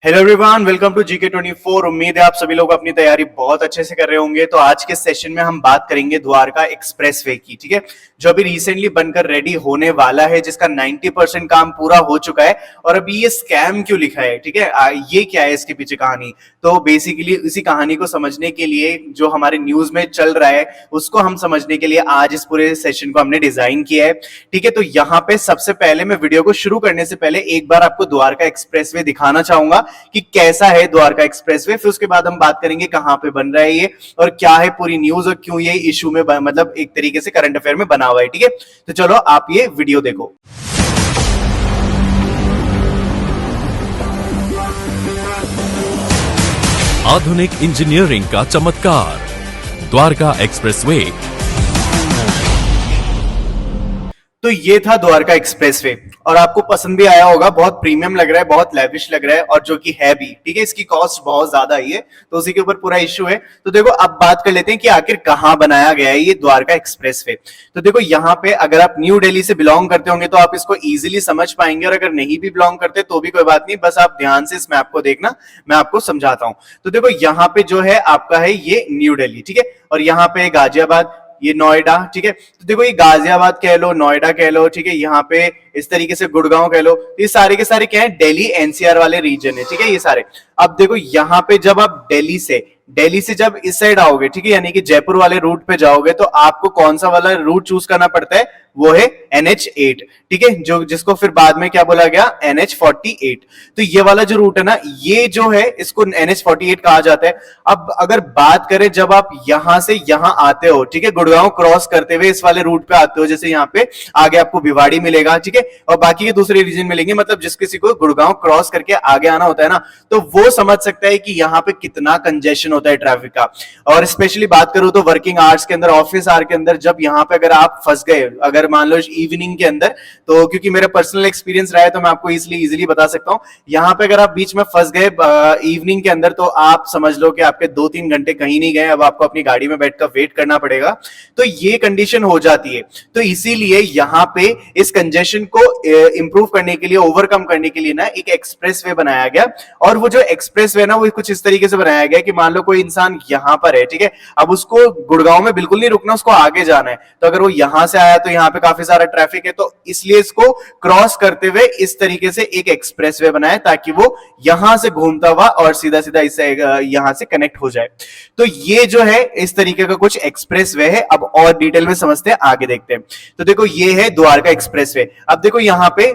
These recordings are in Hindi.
Hello everyone, welcome to GK24। उम्मीद है आप सभी लोग अपनी तैयारी बहुत अच्छे से कर रहे होंगे। तो आज के सेशन में हम बात करेंगे द्वारका एक्सप्रेसवे की, ठीक है, जो अभी रिसेंटली बनकर रेडी होने वाला है, जिसका 90% काम पूरा हो चुका है। और अभी ये स्कैम क्यों लिखा है, ठीक है, ये क्या है इसके पीछे कहानी। तो बेसिकली इसी कहानी को समझने के लिए जो हमारे न्यूज में चल रहा है उसको हम समझने के लिए आज इस पूरे सेशन को हमने डिजाइन किया है, ठीक है। तो यहाँ पे सबसे पहले मैं वीडियो को शुरू करने से पहले एक बार आपको द्वारका एक्सप्रेसवे दिखाना चाहूंगा कि कैसा है द्वारका एक्सप्रेसवे। फिर उसके बाद हम बात करेंगे कहां पे बन रहा है ये और क्या है पूरी न्यूज और क्यों ये इशू में मतलब एक तरीके से करंट अफेयर में बना हुआ है, ठीक है। तो चलो आप ये वीडियो देखो। आधुनिक इंजीनियरिंग का चमत्कार, द्वारका एक्सप्रेसवे। तो ये था द्वारका एक्सप्रेसवे और आपको पसंद भी आया होगा। बहुत प्रीमियम लग रहा है, बहुत लेविश लग रहा है और जो कि है भी, ठीक है। इसकी कॉस्ट बहुत ज्यादा ही है तो उसी के ऊपर पूरा इश्यू है। तो देखो अब बात कर लेते हैं कि आखिर कहां बनाया गया है ये द्वारका एक्सप्रेसवे। तो देखो यहाँ पे अगर आप न्यू दिल्ली से बिलोंग करते होंगे तो आप इसको इजीली समझ पाएंगे, और अगर नहीं भी बिलोंग करते तो भी कोई बात नहीं, बस आप ध्यान से इस मैप को देखना, मैं आपको समझाता हूं। तो देखो यहाँ पे जो है आपका है ये न्यू दिल्ली, ठीक है, और यहाँ पे गाजियाबाद, ये नोएडा, ठीक है। तो देखो ये गाजियाबाद कह लो, नोएडा कह लो, ठीक है, यहाँ पे इस तरीके से गुड़गांव कह लो, ये सारे के सारे क्या है, दिल्ली एनसीआर वाले रीजन है, ठीक है, ये सारे। अब देखो यहाँ पे जब आप दिल्ली से जब इस साइड आओगे, ठीक है, यानी कि जयपुर वाले रूट पे जाओगे तो आपको कौन सा वाला रूट चूज करना पड़ता है, वो है NH8, ठीक है, जो जिसको फिर बाद में क्या बोला गया, NH48। तो ये वाला जो रूट है ना, ये जो है इसको NH48 कहा जाता है। अब अगर बात करें जब आप यहां से यहां आते हो, ठीक है, गुड़गांव क्रॉस करते हुए इस वाले रूट पे आते हो, जैसे यहाँ पे आगे आपको भिवाड़ी मिलेगा, ठीक है, और बाकी के दूसरे रीजन मिलेंगे, मतलब जिस किसी को गुड़गांव क्रॉस करके आगे आना होता है ना, तो वो समझ सकता है कि यहाँ पे कितना कंजेशन होता है ट्रैफिक का। और स्पेशली बात करूं तो वर्किंग आवर्स के अंदर, ऑफिस आवर के अंदर, जब यहाँ पे अगर आप फंस गए, अगर मान लो इवनिंग के अंदर, तो क्योंकि मेरा पर्सनल एक्सपीरियंस रहा है तो मैं आपको इसलिए इजीली बता सकता हूं, यहाँ पे अगर आप बीच में फंस गए इवनिंग के अंदर, तो आप समझ लो कि आपके 2-3 घंटे कहीं नहीं गए, अब आपको अपनी गाड़ी में बैठकर वेट करना पड़ेगा। तो ये कंडीशन हो जाती है। तो इसीलिए यहाँ पे इस कंजेशन को इंप्रूव करने के लिए, ओवरकम करने के लिए ना एक एक्सप्रेसवे बनाया गया। और वो जो एक्सप्रेसवे ना, वो कुछ इस तरीके से बनाया गया कि मान लो कोई इंसान यहां पर है, ठीक है, अब उसको गुड़गांव में बिल्कुल नहीं रुकना, उसको आगे जाना है। तो अगर वो यहां से आया तो यहाँ पे काफी सारा ट्रैफिक है, तो इसलिए इसको क्रॉस करते हुए इस तरीके से एक एक्सप्रेसवे बनाया ताकि वो यहां से घूमता हुआ और सीधा सीधा इससे यहां से कनेक्ट हो जाए। तो ये जो है इस तरीके का कुछ एक्सप्रेसवे है। अब और डिटेल में समझते हैं, आगे देखते हैं। तो देखो ये है द्वारका एक्सप्रेसवे। अब देखो यहाँ पे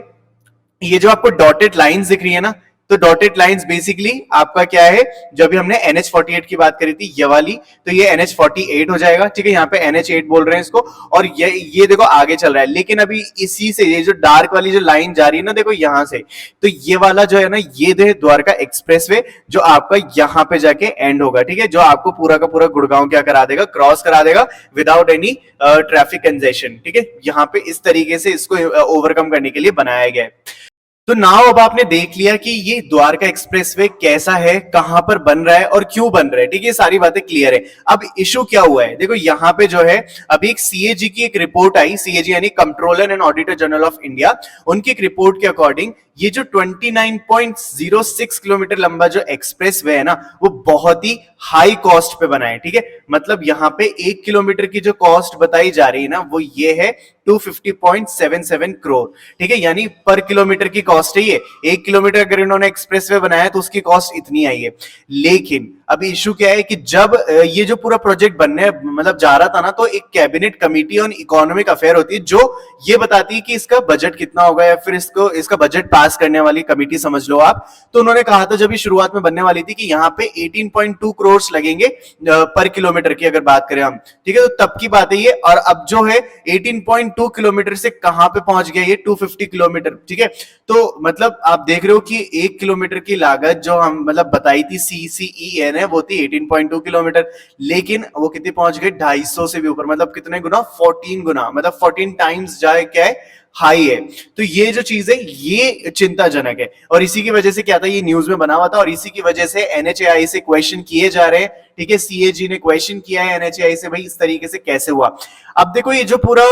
ये जो आपको डॉटेड लाइंस दिख रही है ना, तो डॉटेड लाइंस बेसिकली आपका क्या है, जब भी हमने NH48 की बात करी थी ये वाली, तो ये NH48 हो जाएगा, ठीक है, यहाँ पे NH8 बोल रहे हैं इसको। और ये देखो आगे चल रहा है, लेकिन अभी इसी से ये जो डार्क वाली जो लाइन जा रही है ना, देखो यहां से, तो ये वाला जो है ना, ये है द्वारका एक्सप्रेसवे, जो आपका यहां पे जाके एंड होगा, ठीक है, जो आपको पूरा का पूरा गुड़गांव क्या करा देगा, क्रॉस करा देगा विदाउट एनी ट्रैफिक कंजेशन, ठीक है। यहाँ पे इस तरीके से इसको ओवरकम करने के लिए बनाया गया है। तो नाउ अब आपने देख लिया कि ये द्वारका एक्सप्रेसवे कैसा है, कहां पर बन रहा है और क्यों बन रहा है, ठीक है, सारी बातें क्लियर है। अब इशू क्या हुआ है, देखो यहाँ पे जो है अभी एक CAG की एक रिपोर्ट आई, CAG यानी controller and auditor general of India, उनकी एक रिपोर्ट के अकॉर्डिंग ये जो 29.06 किलोमीटर लंबा जो एक्सप्रेसवे है ना, वो बहुत ही हाई कॉस्ट पे बना है, ठीक है। मतलब यहाँ पे 1 किलोमीटर की जो कॉस्ट बताई जा रही है ना, वो ये है 250.77 करोड़, ठीक है, यानी पर किलोमीटर की कॉस्ट है ये। 1 किलोमीटर अगर इन्होंने एक्सप्रेसवे बनाया तो उसकी कॉस्ट इतनी आई है। लेकिन अभी इशू क्या है कि जब ये जो पूरा प्रोजेक्ट बनने मतलब जा रहा था ना, तो एक cabinet committee on economic affair होती है जो ये बताती है कि इसका बजट कितना होगा, या फिर इसका बजट पास करने वाली कमिटी समझ लो आप। तो उन्होंने कहा था जब ये शुरुआत में बनने वाली थी कि यहाँ पे 18.2 करोड़ लगेंगे पर किलोमीटर की अगर बात करें हम, ठीक है, तो तब की बात है ये। और अब जो है 18.2 किलोमीटर से कहां पे पहुंच गया ये 250 किलोमीटर, ठीक है। तो मतलब आप देख रहे हो कि 1 किलोमीटर की लागत जो हम मतलब बताई थी CCEN है, वो थी 18.2 किलोमीटर, लेकिन वो कितनी पहुंच गई, 250 से भी ऊपर, मतलब कितने गुना, 14 गुना, मतलब 14 टाइम्स जाए क्या है, हाई है। तो ये जो चीज है ये चिंताजनक है, और इसी की वजह से क्या था, ये न्यूज में बना हुआ था, और इसी की वजह से एनएचएआई से क्वेश्चन किए जा रहे हैं। ठीक है, सीएजी ने क्वेश्चन किया है एनएचएआई से, भाई इस तरीके से कैसे हुआ। अब देखो ये जो पूरा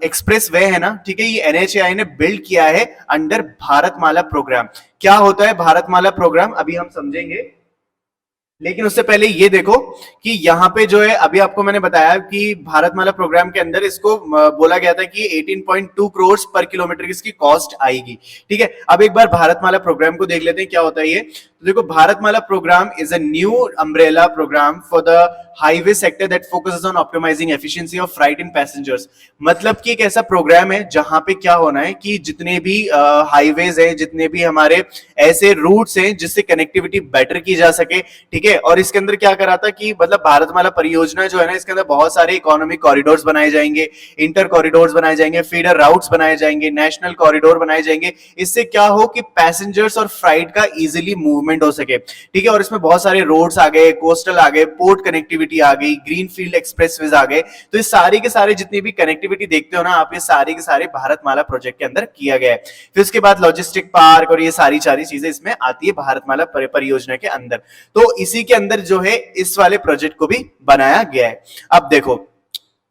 एक्सप्रेस वे है ना, ठीक है, ये एनएचएआई ने बिल्ड किया है अंडर भारतमाला प्रोग्राम। क्या होता है भारतमाला प्रोग्राम, अभी हम समझेंगे, लेकिन उससे पहले ये देखो कि यहाँ पे जो है, अभी आपको मैंने बताया कि भारतमाला प्रोग्राम के अंदर इसको बोला गया था कि 18.2 करोड़ पर किलोमीटर की इसकी कॉस्ट आएगी। ठीक है, अब एक बार भारतमाला प्रोग्राम को देख लेते हैं क्या होता है ये। तो देखो, Bharatmala programme is a new umbrella programme for the highway sector that focuses on optimising efficiency of freight in passengers. मतलब कि एक ऐसा प्रोग्राम है जहां पे क्या होना है कि जितने भी हाईवेज हैं, जितने भी हमारे ऐसे रूट्स हैं जिससे कनेक्टिविटी बेटर की जा सके। ठीक है, और इसके अंदर क्या करा था कि मतलब भारतमाला परियोजना जो है ना, इसके अंदर बहुत सारे इकोनॉमिक कॉरिडोर्स बनाए जाएंगे, इंटर कॉरिडोर्स बनाए जाएंगे, फीडर राउट्स बनाए जाएंगे, नेशनल कॉरिडोर बनाए जाएंगे। इससे क्या हो कि पैसेंजर्स और फ्राइट का इजीली मूवमेंट हो सके। ठीक है, और इसमें बहुत सारे रोड्स आ गए, कोस्टल आ गए, पोर्ट कनेक्टिविटी आ गई, ग्रीनफील्ड एक्सप्रेसवेज आ गए। तो ये सारे के सारे जितनी भी कनेक्टिविटी देखते हो ना आप, ये सारे के सारे भारतमाला प्रोजेक्ट के अंदर किया गया है। फिर उसके बाद लॉजिस्टिक पार्क और ये सारी चीजें इसमें आती है भारतमाला परियोजना के अंदर। तो इसी के अंदर जो है इस वाले प्रोजेक्ट को भी बनाया गया है। अब देखो,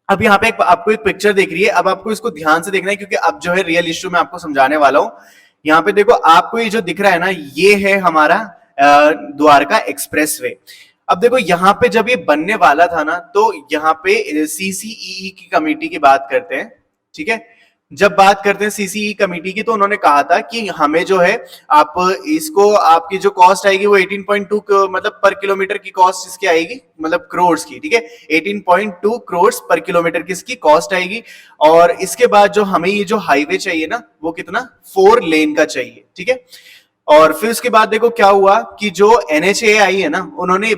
अब यहाँ पे आपको एक पिक्चर देख रही है, अब आपको इसको ध्यान से देखना है क्योंकि अब जो है रियल इश्यू में आपको समझाने वाला हूं। यहाँ पे देखो, आपको ये जो दिख रहा है ना, ये है हमारा द्वारका एक्सप्रेसवे। अब देखो यहाँ पे जब ये बनने वाला था ना, तो यहाँ पे सीसीईई की कमेटी की बात करते हैं। ठीक है, जब बात करते हैं सीसीई कमेटी की, तो उन्होंने कहा था कि हमें जो है, आप इसको, आपकी जो कॉस्ट आएगी वो 18.2 मतलब पर किलोमीटर की कॉस्ट इसकी आएगी, मतलब करोड़ की। ठीक है, 18.2 करोड़ पर किलोमीटर की इसकी कॉस्ट आएगी। और इसके बाद जो हमें ये जो हाईवे चाहिए ना, वो कितना, 4 लेन का चाहिए। ठीक है, और फिर उसके बाद देखो क्या हुआ कि जो एनएचएआई है ना, उन्होंने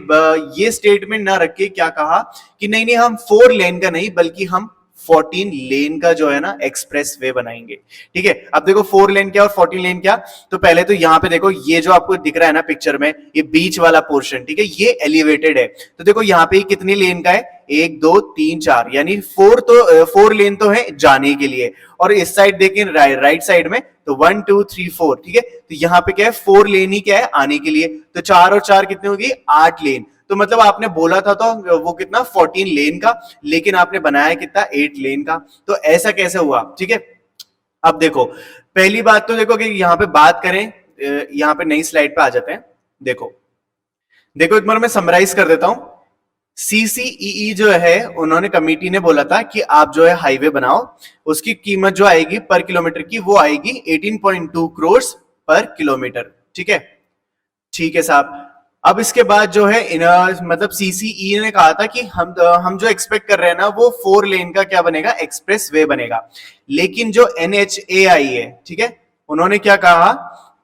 ये स्टेटमेंट ना रख के क्या कहा कि नहीं नहीं, हम 4 लेन का नहीं बल्कि हम 14 लेन का जो है ना एक्सप्रेस वे बनाएंगे। ठीक है, अब देखो 4 लेन क्या और 14 लेन क्या। तो पहले तो यहाँ पे देखो, ये जो आपको दिख रहा है ना पिक्चर में, ये बीच वाला पोर्शन, ठीक है, ये एलिवेटेड है। तो देखो यहाँ पे कितनी लेन का है, 1 2 3 4, यानी 4 लेन तो है जाने के लिए, और इस साइड देखें राइट साइड में तो 1 2 3 4। ठीक है, तो यहाँ पे क्या है, 4 लेन ही क्या है आने के लिए। तो 4 और 4 कितने होगी, 8 लेन। तो मतलब आपने बोला था तो वो कितना, 14 लेन का, लेकिन आपने बनाया कितना, 8 लेन का। तो ऐसा कैसे हुआ। ठीक है, अब देखो, पहली बात तो देखो कि यहाँ पे बात करें, यहाँ पे नई स्लाइड पे आ जाते हैं। देखो देखो, एक बार मैं समराइज कर देता हूं। सीसीईई जो है, उन्होंने कमेटी ने बोला था कि आप जो है हाईवे बनाओ, उसकी कीमत जो आएगी पर किलोमीटर की, वो आएगी 18.2 करोड़ पर किलोमीटर। ठीक है, ठीक है साहब। अब इसके बाद जो है मतलब सीसीई ने कहा था कि हम जो एक्सपेक्ट कर रहे हैं ना, वो 4 लेन का क्या बनेगा, एक्सप्रेस वे बनेगा। लेकिन जो एनएचएआई है, ठीक है, उन्होंने क्या कहा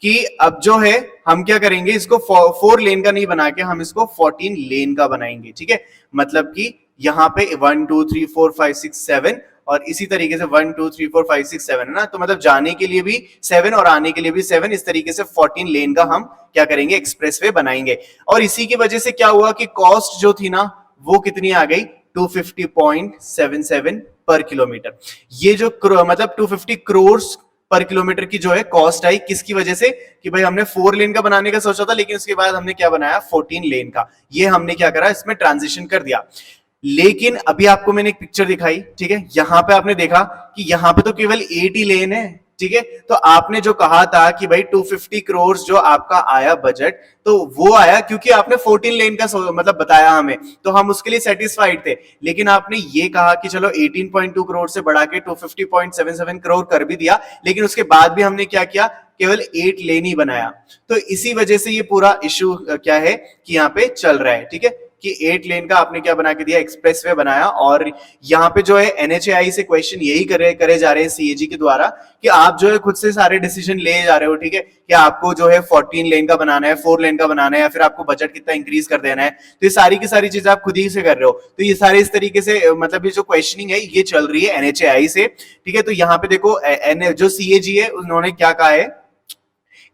कि अब जो है हम क्या करेंगे, इसको 4 लेन का नहीं बना के हम इसको 14 लेन का बनाएंगे। ठीक है, मतलब कि यहाँ पे 1 2 3 4 5 6 7 और इसी तरीके से 1 2 3 4 5 6 7 है ना, तो मतलब जाने के लिए भी 7 और आने के लिए भी 7, इस तरीके से 14 लेन का हम क्या करेंगे, एक्सप्रेसवे बनाएंगे। और इसी की वजह से क्या हुआ कि कॉस्ट जो थी ना, वो कितनी आ गई, 250.77 पर किलोमीटर। ये जो मतलब 250 करोड़ पर किलोमीटर की जो है कॉस्ट आई, किसकी वजह से कि भाई हमने 4 लेन का बनाने का सोचा था, लेकिन उसके बाद हमने क्या बनाया, 14 लेन का। ये हमने क्या करा, इसमें ट्रांजिशन कर दिया। लेकिन अभी आपको मैंने एक पिक्चर दिखाई, ठीक है, यहां पे आपने देखा कि यहां पे तो केवल 8 ही लेन है। ठीक है, तो आपने जो कहा था कि भाई 250 करोड़ जो आपका आया बजट, तो वो आया क्योंकि आपने 14 लेन का मतलब बताया हमें, तो हम उसके लिए सेटिस्फाइड थे। लेकिन आपने ये कहा कि चलो 18.2 करोड़ से बढ़ा के 250.77 करोड़ कर भी दिया, लेकिन उसके बाद भी हमने क्या किया, केवल 8 लेन ही बनाया। तो इसी वजह से ये पूरा इश्यू क्या है कि यहाँ पे चल रहा है। ठीक है, कि 8 लेन का आपने क्या बना के दिया, एक्सप्रेसवे बनाया। और यहाँ पे जो है एनएचएआई से क्वेश्चन यही करे जा रहे हैं सीएजी के द्वारा कि आप जो है खुद से सारे डिसीजन ले जा रहे हो। ठीक है, कि आपको जो है 14 लेन का बनाना है, 4 लेन का बनाना है, या फिर आपको बजट कितना इंक्रीज कर देना है। तो ये सारी की सारी चीजें आप खुद ही से कर रहे हो। तो ये सारे इस तरीके से मतलब ये जो क्वेश्चनिंग है ये चल रही है एनएचएआई से। ठीक है, तो यहाँ पे देखो जो सीएजी है उन्होंने क्या कहा है,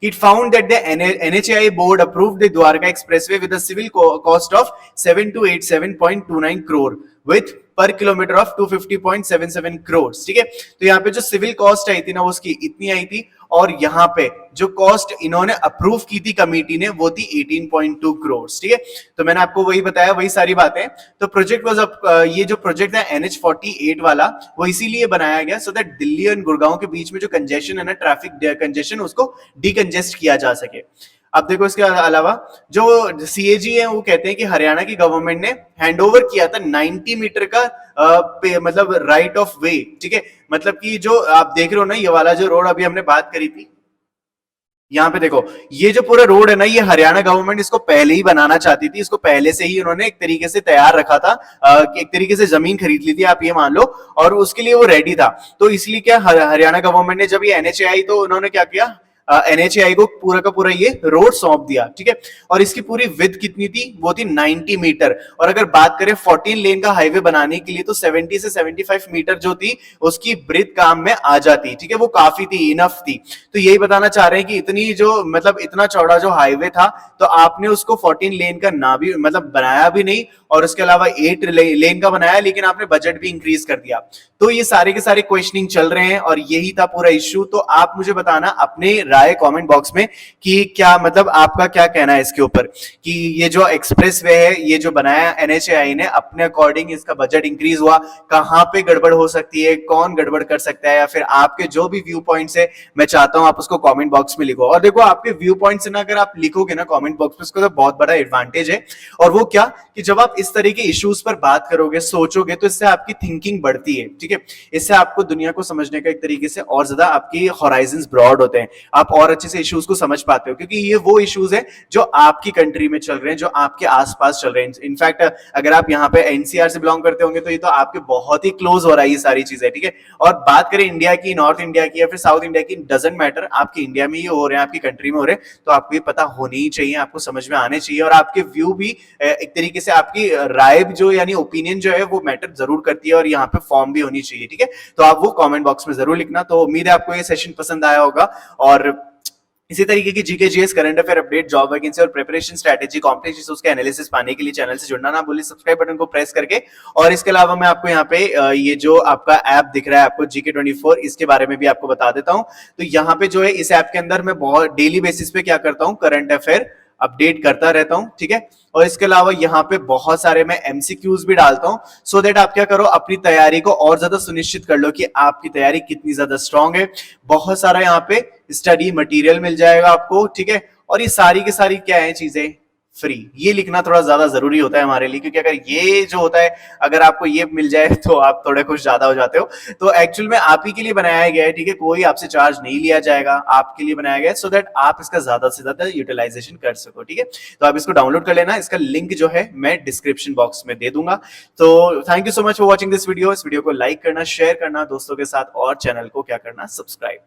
it found that the NHAI board approved the Dwarka Expressway with a civil cost of 7287.29 crore with पर किलोमीटर ऑफ 250.77 करोड़, ठीक है। तो यहाँ पे जो सिविल कॉस्ट आई थी ना उसकी इतनी आई थी, और यहाँ पे जो कॉस्ट इन्होंने अप्रूव की थी कमेटी ने वो थी 18.2 करोड़, ठीक है। तो मैंने आपको वही बताया, वही सारी बातें। तो प्रोजेक्ट वाज ये जो प्रोजेक्ट है NH48 वाला, वो इसीलिए बनाया गया सो दैट दिल्ली और गुड़गांव के बीच में जो कंजेशन है ना, ट्रैफिक कंजेशन, उसको डीकंजेस्ट किया जा सके। अब देखो इसके अलावा जो CAG है वो कहते हैं कि हरियाणा की गवर्नमेंट ने हैंडओवर किया था 90 मीटर का मतलब राइट ऑफ वे, ठीक है। मतलब कि जो आप देख रहे हो ना, ये वाला जो रोड अभी हमने बात करी थी, यहाँ पे देखो ये जो पूरा रोड है ना, ये हरियाणा गवर्नमेंट इसको पहले ही बनाना चाहती थी। इसको पहले से ही उन्होंने एक तरीके से तैयार रखा था, एक तरीके से जमीन खरीद ली थी, आप ये मान लो, और उसके लिए वो रेडी था। तो इसलिए क्या हरियाणा गवर्नमेंट ने जब ये NHAI आई तो उन्होंने क्या किया, NHAI को पूरा का पूरा ये रोड सौंप दिया, ठीक है। और इसकी पूरी विड्थ कितनी थी, वो थी 90 मीटर। और अगर बात करें 14 लेन का हाईवे बनाने के लिए तो 70 से 75 मीटर जो थी उसकी ब्रेथ काम में आ जाती, ठीक है। वो काफी थी, इनफ थी। तो यही बताना चाह रहे हैं कि इतनी जो मतलब इतना चौड़ा जो हाईवे था, तो आपने उसको 14 लेन का ना भी मतलब बनाया भी नहीं, और उसके अलावा 8 लेन का बनाया, लेकिन आपने बजट भी इंक्रीज कर दिया। तो ये सारे के सारे क्वेश्चनिंग चल रहे हैं और यही था पूरा इश्यू। तो आप मुझे बताना अपने राय कमेंट बॉक्स में कि क्या मतलब आपका क्या कहना है इसके ऊपर, कि ये जो एक्सप्रेस वे है, ये जो बनाया NHAI ने, अपने अकॉर्डिंग इसका बजट इंक्रीज हुआ, कहां पे गड़बड़ हो सकती है, कौन गड़बड़ कर सकता है, या फिर आपके जो भी व्यू पॉइंट्स है, मैं चाहता हूं आप उसको कमेंट बॉक्स में लिखो। और देखो आपके व्यू पॉइंट्स ना अगर आप लिखोगे ना कमेंट बॉक्स में, उसको तो बहुत बड़ा एडवांटेज है। और वो क्या कि जब आप इस तरह के इश्यूज पर बात करोगे, सोचोगे, तो इससे आपकी थिंकिंग बढ़ती है, ठीक है। इससे आपको दुनिया को समझने का एक तरीके से और ज्यादा आपकी हॉराइजन्स ब्रॉड होते हैं, आप और अच्छे से इश्यूज को समझ पाते हो, क्योंकि ये वो इश्यूज है जो आपकी कंट्री में चल रहे हैं, जो आपके आसपास चल रहे हैं। इनफैक्ट अगर आप यहाँ पे NCR से बिलोंग करते होंगे तो ये तो आपके बहुत ही क्लोज हो रहा है ये सारी चीजें, ठीक है। और बात करें इंडिया की, नॉर्थ इंडिया की या फिर साउथ इंडिया की, डजंट मैटर, आपके इंडिया में ये हो रहे हैं, आपकी कंट्री में हो रहे हैं, तो आपको ये पता होनी ही चाहिए, आपको समझ में आने चाहिए। और आपके व्यू भी एक तरीके से, आपकी राय जो यानी ओपिनियन जो है वो मैटर जरूर करती है, और यहाँ पे फॉर्म भी होनी चाहिए, ठीक है। तो आप वो कमेंट बॉक्स में जरूर लिखना। तो उम्मीद है आपको ये सेशन पसंद आया होगा, और इसी तरीके की GK GS current affair update, job vacancy और प्रिपरेशन स्ट्रेटेजी, कॉम्पिटिटिव इश्यूज के एनालिसिस पाने के लिए चैनल से जुड़ना ना भूलिए, सब्सक्राइब बटन को प्रेस करके। और इसके अलावा मैं आपको यहाँ पे ये जो आपका ऐप दिख रहा है आपको GK24, इसके बारे में भी आपको बता देता हूँ। तो यहाँ पे जो है इस ऐप के अंदर मैं बहुत डेली बेसिस पे क्या करता हूँ, करंट अफेयर अपडेट करता रहता हूं, ठीक है। और इसके अलावा यहाँ पे बहुत सारे मैं MCQs भी डालता हूं, सो दैट आप क्या करो, अपनी तैयारी को और ज्यादा सुनिश्चित कर लो कि आपकी तैयारी कितनी ज्यादा स्ट्रांग है। बहुत सारा यहाँ पे स्टडी मटेरियल मिल जाएगा आपको, ठीक है। और ये सारी की सारी क्या है चीजें, फ्री। ये लिखना थोड़ा ज्यादा जरूरी होता है हमारे लिए, क्योंकि अगर ये जो होता है, अगर आपको ये मिल जाए तो आप थोड़े कुछ ज्यादा हो जाते हो। तो एक्चुअल में आप ही के लिए बनाया गया है, ठीक है। कोई आपसे चार्ज नहीं लिया जाएगा, आपके लिए बनाया गया है, सो दैट आप इसका ज्यादा से ज्यादा यूटिलाइजेशन कर सको, ठीक है। तो आप इसको डाउनलोड कर लेना, इसका लिंक जो है मैं डिस्क्रिप्शन बॉक्स में दे दूंगा। तो thank you so much for watching this video. इस वीडियो को लाइक करना, शेयर करना दोस्तों के साथ, और चैनल को क्या करना, सब्सक्राइब।